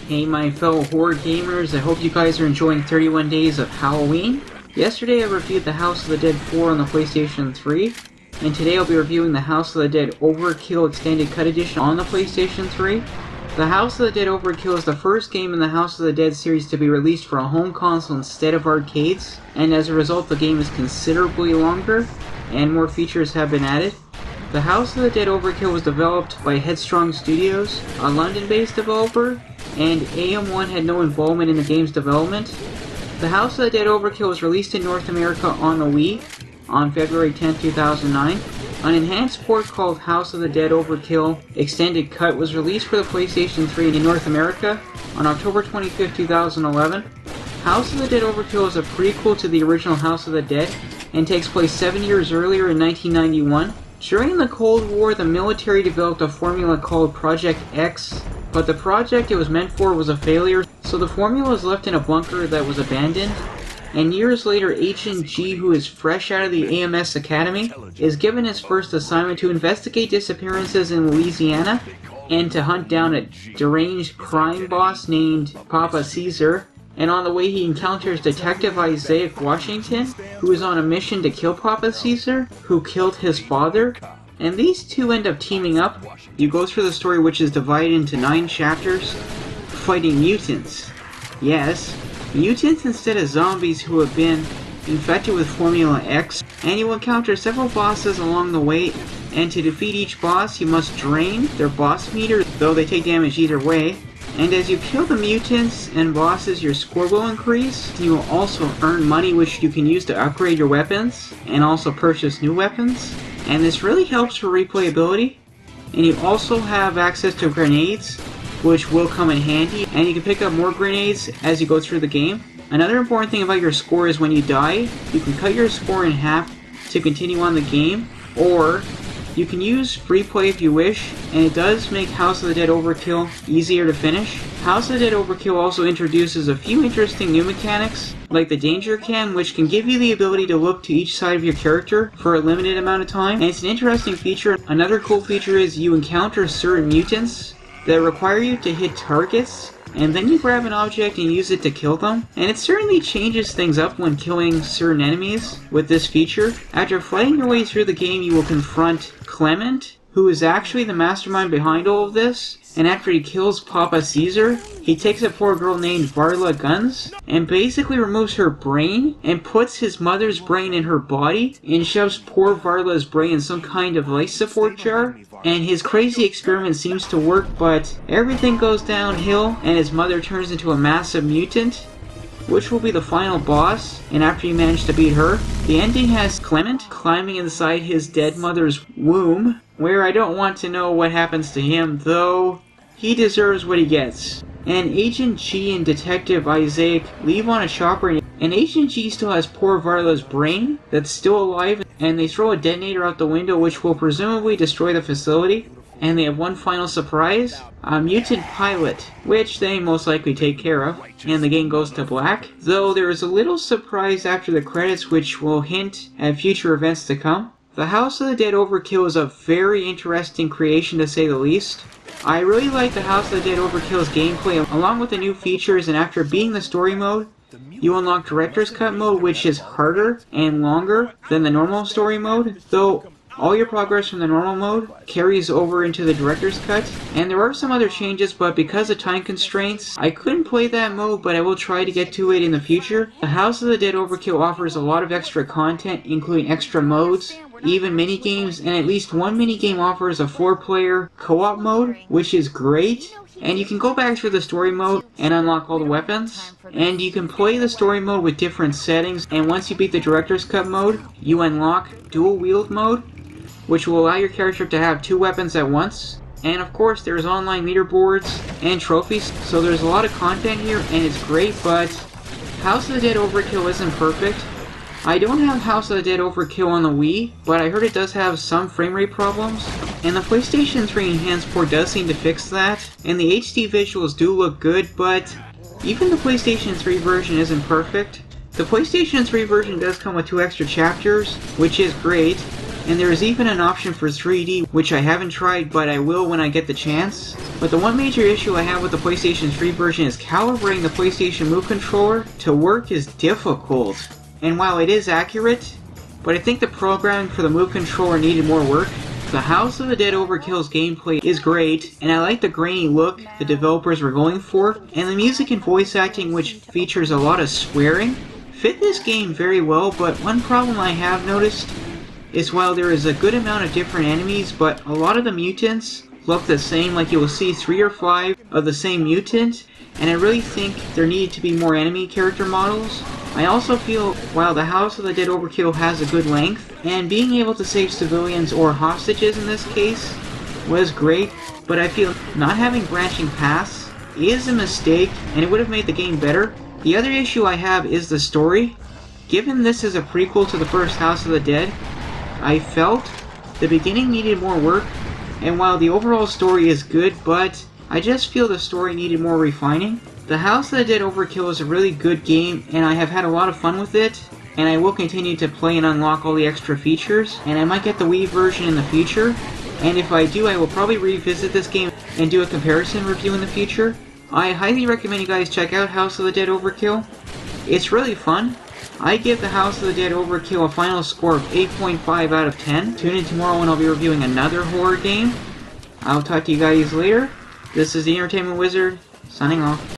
Hey my fellow horror gamers, I hope you guys are enjoying 31 Days of Halloween. Yesterday I reviewed the House of the Dead 4 on the PlayStation 3, and today I'll be reviewing the House of the Dead Overkill Extended Cut Edition on the PlayStation 3. The House of the Dead Overkill is the first game in the House of the Dead series to be released for a home console instead of arcades, and as a result the game is considerably longer, and more features have been added. The House of the Dead Overkill was developed by HEADSTRONG Studios, a London-based developer, and AM1 had no involvement in the game's development. The House of the Dead Overkill was released in North America on the Wii on February 10, 2009. An enhanced port called House of the Dead Overkill Extended Cut was released for the PlayStation 3 in North America on October 25, 2011. House of the Dead Overkill is a prequel to the original House of the Dead and takes place 7 years earlier in 1991. During the Cold War, the military developed a formula called Project X, but the project it was meant for was a failure, so the formula was left in a bunker that was abandoned. And years later, Agent G, who is fresh out of the AMS Academy, is given his first assignment to investigate disappearances in Louisiana and to hunt down a deranged crime boss named Papa Caesar. And on the way he encounters Detective Isaac Washington, who is on a mission to kill Papa Caesar, who killed his father. And these two end up teaming up. You go through the story, which is divided into 9 chapters, fighting mutants. Yes, mutants instead of zombies who have been infected with Formula X. And you encounter several bosses along the way, and to defeat each boss you must drain their boss meter, though they take damage either way. And as you kill the mutants and bosses, your score will increase. You will also earn money which you can use to upgrade your weapons, and also purchase new weapons. And this really helps for replayability. And you also have access to grenades, which will come in handy, and you can pick up more grenades as you go through the game. Another important thing about your score is when you die, you can cut your score in half to continue on the game, or you can use free play if you wish, and it does make House of the Dead Overkill easier to finish. House of the Dead Overkill also introduces a few interesting new mechanics, like the danger cam, which can give you the ability to look to each side of your character for a limited amount of time, and it's an interesting feature. Another cool feature is you encounter certain mutants that require you to hit targets, and then you grab an object and use it to kill them. And it certainly changes things up when killing certain enemies with this feature. After fighting your way through the game, you will confront Clement, who is actually the mastermind behind all of this. And after he kills Papa Caesar, he takes a poor girl named Varla Guns and basically removes her brain and puts his mother's brain in her body and shoves poor Varla's brain in some kind of life support jar. And his crazy experiment seems to work, but everything goes downhill and his mother turns into a massive mutant, which will be the final boss. And after you manage to beat her, the ending has Clement climbing inside his dead mother's womb, where I don't want to know what happens to him, though he deserves what he gets. And Agent G and Detective Isaac leave on a chopper, and Agent G still has poor Varla's brain that's still alive, and they throw a detonator out the window which will presumably destroy the facility. And they have one final surprise, a mutant pilot, which they most likely take care of, and the game goes to black, though there is a little surprise after the credits which will hint at future events to come. The House of the Dead Overkill is a very interesting creation to say the least. I really like the House of the Dead Overkill's gameplay along with the new features, and after beating the story mode, you unlock Director's Cut mode, which is harder and longer than the normal story mode, though All your progress from the normal mode carries over into the director's cut, and there are some other changes, but because of time constraints, I couldn't play that mode, but I will try to get to it in the future. The House of the Dead Overkill offers a lot of extra content, including extra modes, even minigames, and at least one minigame offers a 4-player co-op mode, which is great. And you can go back through the story mode and unlock all the weapons. And you can play the story mode with different settings, and once you beat the director's cut mode, you unlock dual wield mode, which will allow your character to have 2 weapons at once. And of course there's online leaderboards and trophies, so there's a lot of content here and it's great, but House of the Dead Overkill isn't perfect. I don't have House of the Dead Overkill on the Wii, but I heard it does have some frame rate problems, and the PlayStation 3 enhanced port does seem to fix that, and the HD visuals do look good, but even the PlayStation 3 version isn't perfect. The PlayStation 3 version does come with 2 extra chapters, which is great, and there is even an option for 3D, which I haven't tried, but I will when I get the chance. But the one major issue I have with the PlayStation 3 version is calibrating the PlayStation Move controller to work is difficult. And while it is accurate, but I think the programming for the Move controller needed more work. The House of the Dead Overkill's gameplay is great, and I like the grainy look the developers were going for, and the music and voice acting, which features a lot of swearing, fit this game very well. But one problem I have noticed is while there is a good amount of different enemies, but a lot of the mutants look the same, like you will see 3 or 5 of the same mutant, and I really think there needed to be more enemy character models. I also feel while the House of the Dead Overkill has a good length, and being able to save civilians or hostages in this case was great, but I feel not having branching paths is a mistake, and it would have made the game better. The other issue I have is the story. Given this is a prequel to the first House of the Dead, I felt the beginning needed more work, and while the overall story is good, but I just feel the story needed more refining. The House of the Dead Overkill is a really good game, and I have had a lot of fun with it, and I will continue to play and unlock all the extra features, and I might get the Wii version in the future, and if I do, I will probably revisit this game and do a comparison review in the future. I highly recommend you guys check out House of the Dead Overkill. It's really fun. I give the House of the Dead Overkill a final score of 8.5 out of 10. Tune in tomorrow when I'll be reviewing another horror game. I'll talk to you guys later. This is the Entertainment Wizard, signing off.